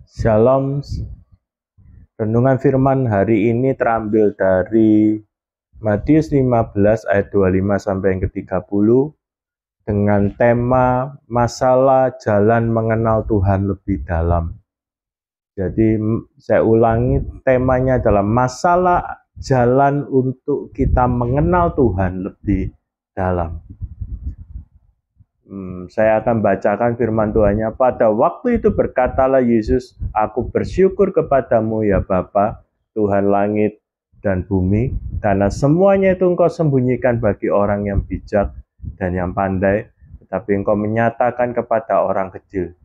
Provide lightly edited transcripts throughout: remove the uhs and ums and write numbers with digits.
Shalom. Renungan firman hari ini terambil dari Matius 15 ayat 25 sampai yang ke-30 dengan tema masalah jalan mengenal Tuhan lebih dalam. Jadi saya ulangi, temanya adalah masalah jalan untuk kita mengenal Tuhan lebih dalam. Saya akan bacakan firman Tuhannya. Pada waktu itu berkatalah Yesus, aku bersyukur kepadamu ya Bapa, Tuhan langit dan bumi, karena semuanya itu engkau sembunyikan bagi orang yang bijak dan yang pandai, tetapi engkau menyatakan kepada orang kecil.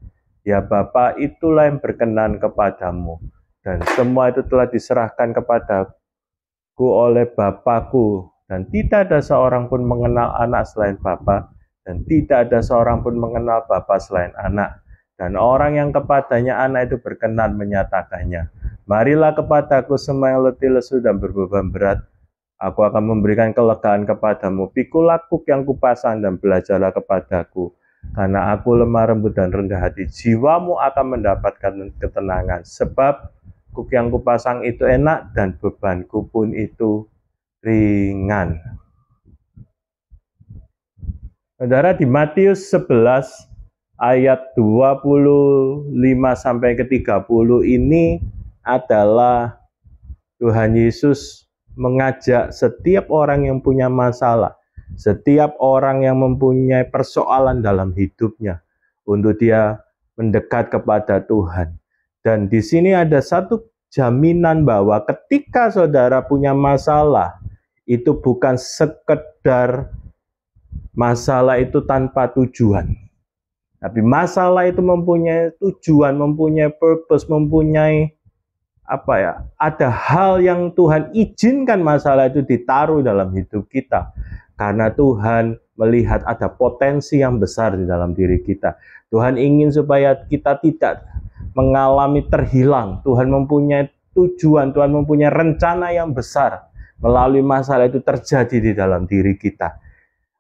Ya Bapa, itulah yang berkenan kepadamu, dan semua itu telah diserahkan kepadaku oleh Bapakku, dan tidak ada seorang pun mengenal anak selain Bapa, dan tidak ada seorang pun mengenal Bapa selain anak, dan orang yang kepadanya anak itu berkenan menyatakannya. Marilah kepadaku semua yang letih lesu dan berbeban berat, aku akan memberikan kelegaan kepadamu. Pikulah kuk yang kupasang dan belajarlah kepadaku, karena aku lemah lembut dan rendah hati, jiwamu akan mendapatkan ketenangan. Sebab kuk yang kupasang itu enak dan bebanku pun itu ringan. Saudara, di Matius 11 ayat 25 sampai ke 30 ini adalah Tuhan Yesus mengajak setiap orang yang punya masalah, setiap orang yang mempunyai persoalan dalam hidupnya untuk dia mendekat kepada Tuhan. Dan di sini ada satu jaminan bahwa ketika saudara punya masalah, itu bukan sekedar masalah itu tanpa tujuan. Tapi masalah itu mempunyai tujuan, mempunyai purpose, mempunyai ada hal yang Tuhan izinkan masalah itu ditaruh dalam hidup kita. Karena Tuhan melihat ada potensi yang besar di dalam diri kita. Tuhan ingin supaya kita tidak mengalami terhilang. Tuhan mempunyai tujuan, Tuhan mempunyai rencana yang besar melalui masalah itu terjadi di dalam diri kita.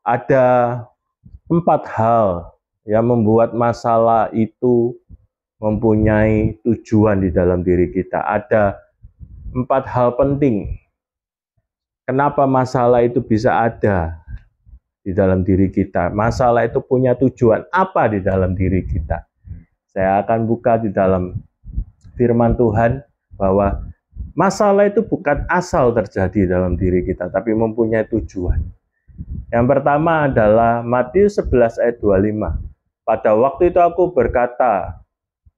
Ada 4 hal yang membuat masalah itu mempunyai tujuan di dalam diri kita. Ada 4 hal penting. Kenapa masalah itu bisa ada di dalam diri kita? Masalah itu punya tujuan apa di dalam diri kita? Saya akan buka di dalam firman Tuhan bahwa masalah itu bukan asal terjadi dalam diri kita, tapi mempunyai tujuan. Yang pertama adalah Matius 11 ayat 25. Pada waktu itu berkatalah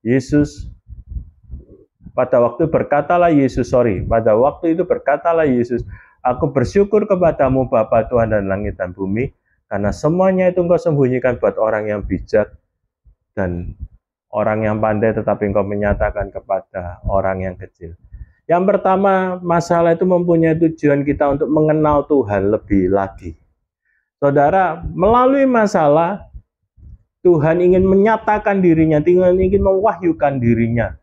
Yesus, aku bersyukur kepadamu Bapa Tuhan dan langit dan bumi, karena semuanya itu engkau sembunyikan buat orang yang bijak dan orang yang pandai, tetapi engkau menyatakan kepada orang yang kecil. Yang pertama, masalah itu mempunyai tujuan kita untuk mengenal Tuhan lebih lagi. Saudara, melalui masalah, Tuhan ingin menyatakan dirinya, Tuhan ingin mewahyukan dirinya.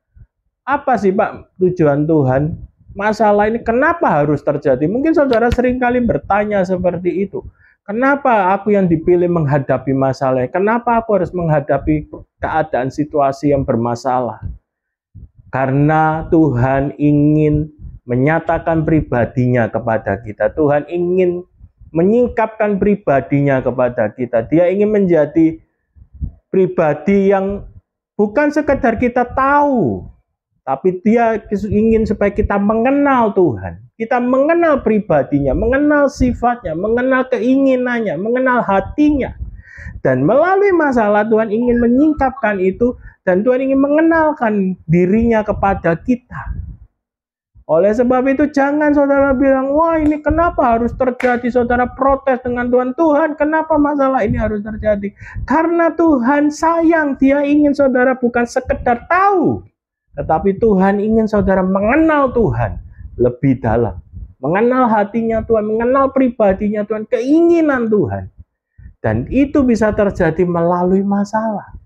Apa sih Pak tujuan Tuhan? Masalah ini kenapa harus terjadi? Mungkin saudara seringkali bertanya seperti itu. Kenapa aku yang dipilih menghadapi masalah? Kenapa aku harus menghadapi keadaan situasi yang bermasalah? Karena Tuhan ingin menyatakan pribadinya kepada kita. Tuhan ingin menyingkapkan pribadinya kepada kita. Dia ingin menjadi pribadi yang bukan sekedar kita tahu, tapi dia ingin supaya kita mengenal Tuhan. Kita mengenal pribadinya, mengenal sifatnya, mengenal keinginannya, mengenal hatinya. Dan melalui masalah Tuhan ingin menyingkapkan itu, dan Tuhan ingin mengenalkan dirinya kepada kita. Oleh sebab itu jangan saudara bilang, wah ini kenapa harus terjadi, saudara protes dengan Tuhan. Tuhan, kenapa masalah ini harus terjadi? Karena Tuhan sayang, Dia ingin saudara bukan sekedar tahu, tetapi Tuhan ingin saudara mengenal Tuhan lebih dalam. Mengenal hatinya Tuhan, mengenal pribadinya Tuhan, keinginan Tuhan. Dan itu bisa terjadi melalui masalah.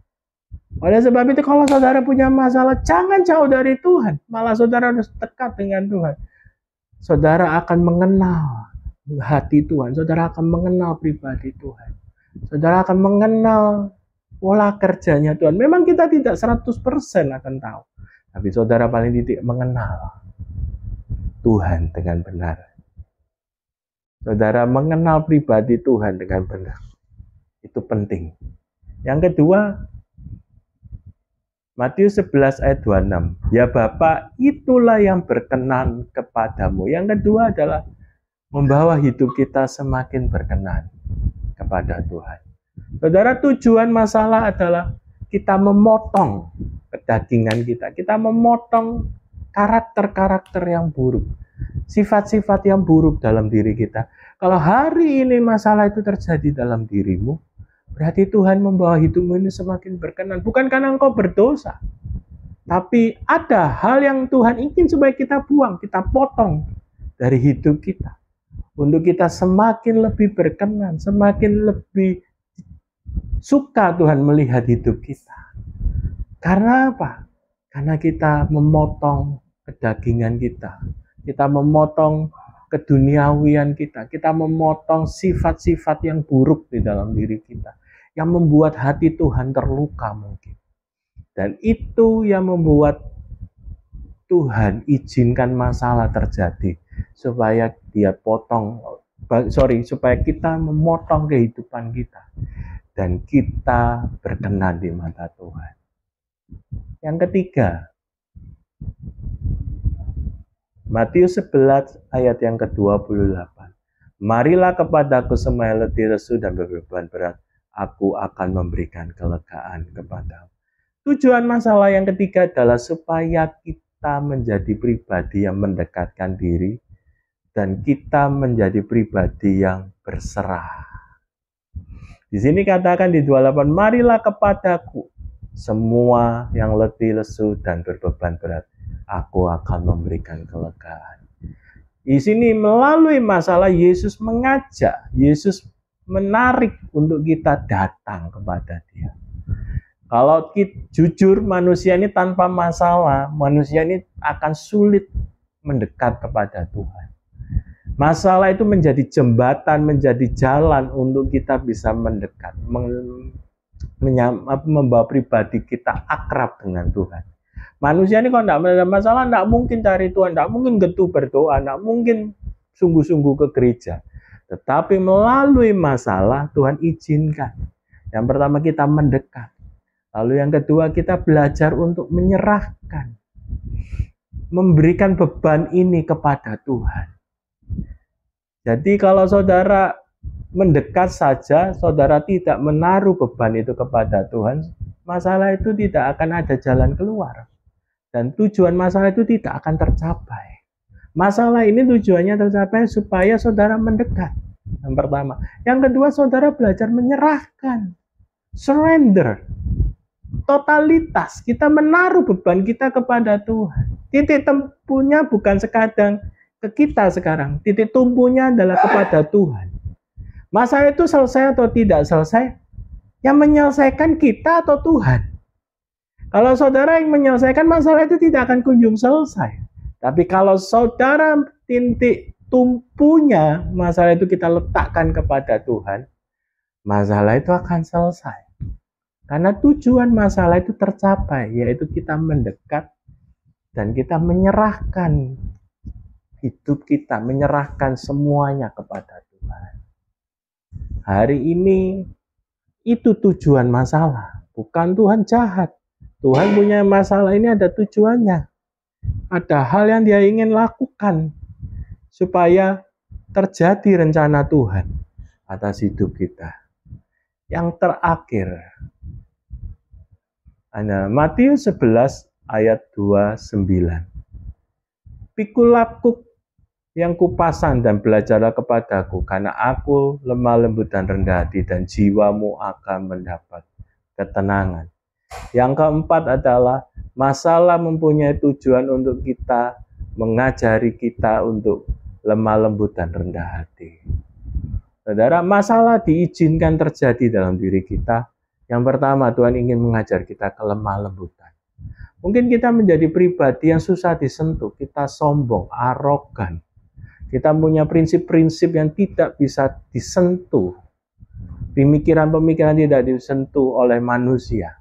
Oleh sebab itu kalau saudara punya masalah, jangan jauh dari Tuhan. Malah saudara harus dekat dengan Tuhan. Saudara akan mengenal hati Tuhan. Saudara akan mengenal pribadi Tuhan. Saudara akan mengenal pola kerjanya Tuhan. Memang kita tidak 100% akan tahu. Tapi saudara paling titik mengenal Tuhan dengan benar. Saudara mengenal pribadi Tuhan dengan benar. Itu penting. Yang kedua, Matius 11 ayat 26. Ya Bapa, itulah yang berkenan kepadamu. Yang kedua adalah membawa hidup kita semakin berkenan kepada Tuhan. Saudara, tujuan masalah adalah kita memotong kedagingan kita. Kita memotong karakter-karakter yang buruk. Sifat-sifat yang buruk dalam diri kita. Kalau hari ini masalah itu terjadi dalam dirimu, berarti Tuhan membawa hidupmu ini semakin berkenan. Bukan karena engkau berdosa. Tapi ada hal yang Tuhan ingin supaya kita buang, kita potong dari hidup kita. Untuk kita semakin lebih berkenan, semakin lebih suka Tuhan melihat hidup kita. Karena apa? Karena kita memotong kedagingan kita. Kita memotong keduniawian kita. Kita memotong sifat-sifat yang buruk di dalam diri kita. Yang membuat hati Tuhan terluka mungkin. Dan itu yang membuat Tuhan izinkan masalah terjadi. Supaya supaya kita memotong kehidupan kita. Dan kita berkenan di mata Tuhan. Yang ketiga, Matius 11 ayat yang ke-28. Marilah kepadaku semua yang letih lesu dan berbeban berat, aku akan memberikan kelegaan kepadamu. Tujuan masalah yang ketiga adalah supaya kita menjadi pribadi yang mendekatkan diri dan kita menjadi pribadi yang berserah. Di sini katakan di 28, marilah kepadaku semua yang letih lesu dan berbeban berat, aku akan memberikan kelegaan. Di sini melalui masalah Yesus mengajak, Yesus menarik untuk kita datang kepada Dia. Kalau kita jujur, manusia ini tanpa masalah, manusia ini akan sulit mendekat kepada Tuhan. Masalah itu menjadi jembatan, menjadi jalan untuk kita bisa mendekat, membawa pribadi kita akrab dengan Tuhan. Manusia ini kalau tidak ada masalah, tidak mungkin cari Tuhan, tidak mungkin getah berdoa, tidak mungkin sungguh-sungguh ke gereja. Tetapi melalui masalah, Tuhan izinkan. Yang pertama kita mendekat. Lalu yang kedua kita belajar untuk menyerahkan. Memberikan beban ini kepada Tuhan. Jadi kalau saudara mendekat saja, saudara tidak menaruh beban itu kepada Tuhan, masalah itu tidak akan ada jalan keluar. Dan tujuan masalah itu tidak akan tercapai. Masalah ini tujuannya tercapai supaya saudara mendekat. Yang pertama. Yang kedua, saudara belajar menyerahkan. Surrender. Totalitas. Kita menaruh beban kita kepada Tuhan. Titik tempuhnya bukan sekadang ke kita sekarang. Titik tumpunya adalah kepada Tuhan. Masalah itu selesai atau tidak selesai, yang menyelesaikan kita atau Tuhan. Kalau saudara yang menyelesaikan masalah itu tidak akan kunjung selesai. Tapi kalau saudara titik tumpunya masalah itu kita letakkan kepada Tuhan, masalah itu akan selesai. Karena tujuan masalah itu tercapai, yaitu kita mendekat dan kita menyerahkan hidup kita, menyerahkan semuanya kepada Tuhan. Hari ini itu tujuan masalah, bukan Tuhan jahat. Tuhan punya masalah ini ada tujuannya. Ada hal yang Dia ingin lakukan supaya terjadi rencana Tuhan atas hidup kita. Yang terakhir, Matius 11 ayat 29. Pikul laku yang kupasan dan belajarlah kepadaku, karena aku lemah lembut dan rendah hati, dan jiwamu akan mendapat ketenangan. Yang keempat adalah masalah mempunyai tujuan untuk kita, mengajari kita untuk lemah lembut dan rendah hati. Saudara, masalah diizinkan terjadi dalam diri kita. Yang pertama, Tuhan ingin mengajar kita kelemah lembutan. Mungkin kita menjadi pribadi yang susah disentuh, kita sombong, arogan. Kita punya prinsip-prinsip yang tidak bisa disentuh. Pemikiran-pemikiran tidak disentuh oleh manusia.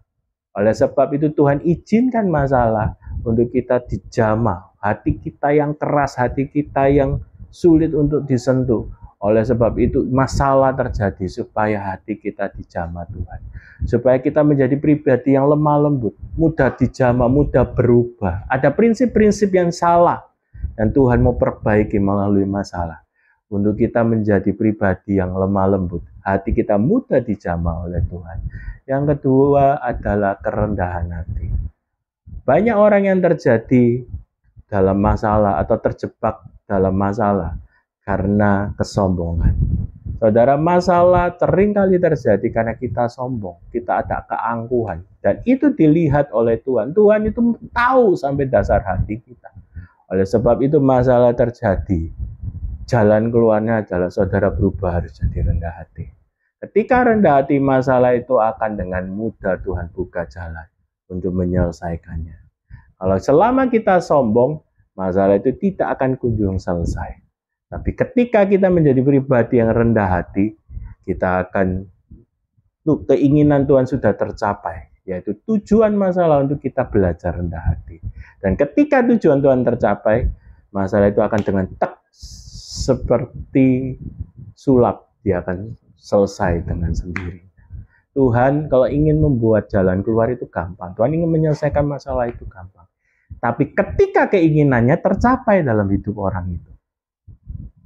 Oleh sebab itu Tuhan izinkan masalah untuk kita dijamah, hati kita yang keras, hati kita yang sulit untuk disentuh. Oleh sebab itu masalah terjadi supaya hati kita dijamah Tuhan. Supaya kita menjadi pribadi yang lemah lembut, mudah dijamah, mudah berubah. Ada prinsip-prinsip yang salah dan Tuhan mau perbaiki melalui masalah. Untuk kita menjadi pribadi yang lemah lembut, hati kita mudah dijamah oleh Tuhan. Yang kedua adalah kerendahan hati. Banyak orang yang terjadi dalam masalah atau terjebak dalam masalah karena kesombongan. Saudara, masalah seringkali terjadi karena kita sombong, kita ada keangkuhan. Dan itu dilihat oleh Tuhan. Tuhan itu tahu sampai dasar hati kita. Oleh sebab itu masalah terjadi. Jalan keluarnya adalah saudara berubah harus jadi rendah hati. Ketika rendah hati, masalah itu akan dengan mudah Tuhan buka jalan untuk menyelesaikannya. Kalau selama kita sombong, masalah itu tidak akan kunjung selesai. Tapi ketika kita menjadi pribadi yang rendah hati, kita akan keinginan Tuhan sudah tercapai, yaitu tujuan masalah untuk kita belajar rendah hati. Dan ketika tujuan Tuhan tercapai, masalah itu akan dengan seperti sulap, dia akan selesai dengan sendiri. Tuhan kalau ingin membuat jalan keluar itu gampang. Tuhan ingin menyelesaikan masalah itu gampang. Tapi ketika keinginannya tercapai dalam hidup orang itu.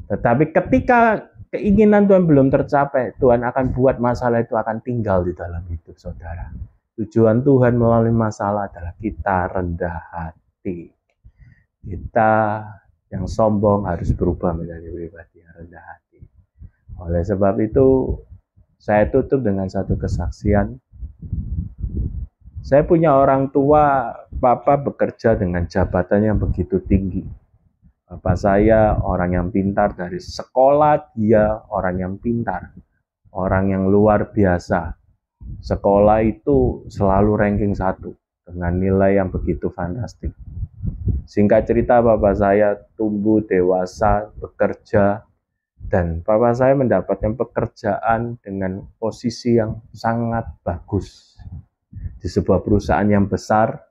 Tetapi ketika keinginan Tuhan belum tercapai, Tuhan akan buat masalah itu akan tinggal di dalam hidup saudara. Tujuan Tuhan melalui masalah adalah kita rendah hati. Kita yang sombong harus berubah menjadi pribadi yang rendah hati. Oleh sebab itu, saya tutup dengan satu kesaksian. Saya punya orang tua, Papa bekerja dengan jabatan yang begitu tinggi. Bapak saya orang yang pintar, dari sekolah dia orang yang pintar, orang yang luar biasa. Sekolah itu selalu ranking 1 dengan nilai yang begitu fantastik. Singkat cerita, bapak saya tumbuh dewasa, bekerja, dan bapak saya mendapatkan pekerjaan dengan posisi yang sangat bagus. Di sebuah perusahaan yang besar,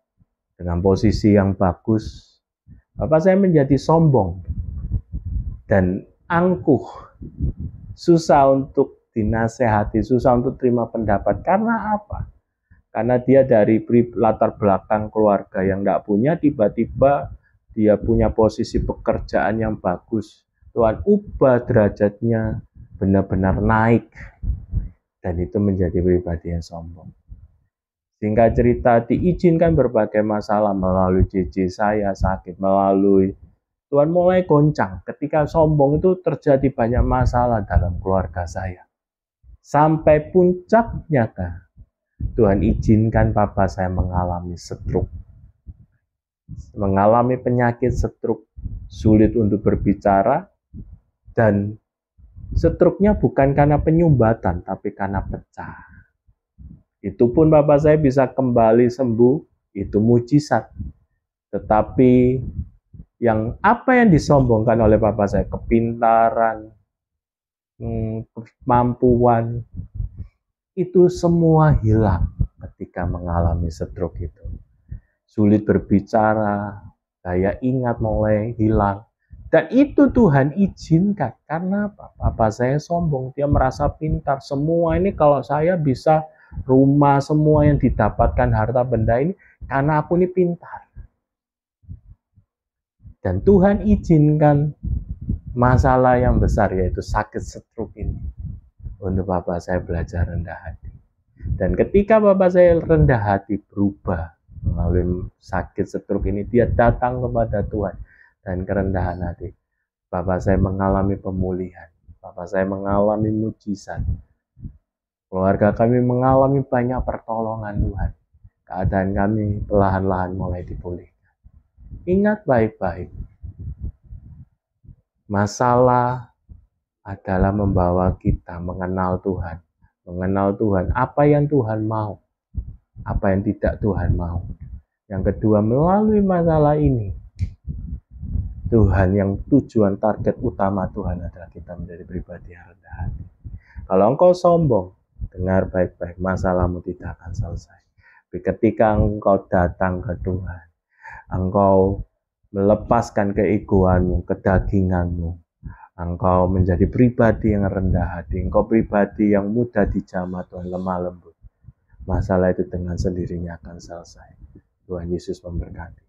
dengan posisi yang bagus, bapak saya menjadi sombong dan angkuh, susah untuk dinasehati, susah untuk terima pendapat. Karena apa? Karena dia dari latar belakang keluarga yang tidak punya, tiba-tiba dia punya posisi pekerjaan yang bagus. Tuhan ubah derajatnya benar-benar naik. Dan itu menjadi pribadi yang sombong. Singkat cerita, diizinkan berbagai masalah melalui JJ saya sakit, melalui Tuhan mulai goncang. Ketika sombong itu terjadi banyak masalah dalam keluarga saya. Sampai puncaknya Tuhan izinkan papa saya mengalami stroke. Mengalami penyakit stroke, sulit untuk berbicara, dan stroke-nya bukan karena penyumbatan, tapi karena pecah. Itu pun bapak saya bisa kembali sembuh, itu mujizat. Tetapi apa yang disombongkan oleh bapak saya, kepintaran, kemampuan, itu semua hilang ketika mengalami stroke itu. Sulit berbicara, daya ingat mulai hilang. Dan itu Tuhan izinkan. Karena apa? Bapak saya sombong, dia merasa pintar. Semua ini kalau saya bisa rumah, semua yang didapatkan harta benda ini karena aku ini pintar. Dan Tuhan izinkan masalah yang besar, yaitu sakit stroke ini, untuk bapak saya belajar rendah hati. Dan ketika bapak saya rendah hati, berubah melalui sakit stroke ini, dia datang kepada Tuhan dan kerendahan hati. Bapak saya mengalami pemulihan, bapak saya mengalami mujizat. Keluarga kami mengalami banyak pertolongan Tuhan. Keadaan kami perlahan-lahan mulai dipulihkan. Ingat baik-baik, masalah adalah membawa kita mengenal Tuhan. Mengenal Tuhan, apa yang Tuhan mau, apa yang tidak Tuhan mau. Yang kedua, melalui masalah ini, Tuhan yang tujuan target utama Tuhan adalah kita menjadi pribadi yang rendah hati. Kalau engkau sombong, dengar baik-baik, masalahmu tidak akan selesai. Tapi ketika engkau datang ke Tuhan, Engkau melepaskan keegoanmu, kedaginganmu. Engkau menjadi pribadi yang rendah hati. Engkau pribadi yang mudah dijamah, Tuhan, lemah lembut. Masalah itu dengan sendirinya akan selesai. Tuhan Yesus memberkati.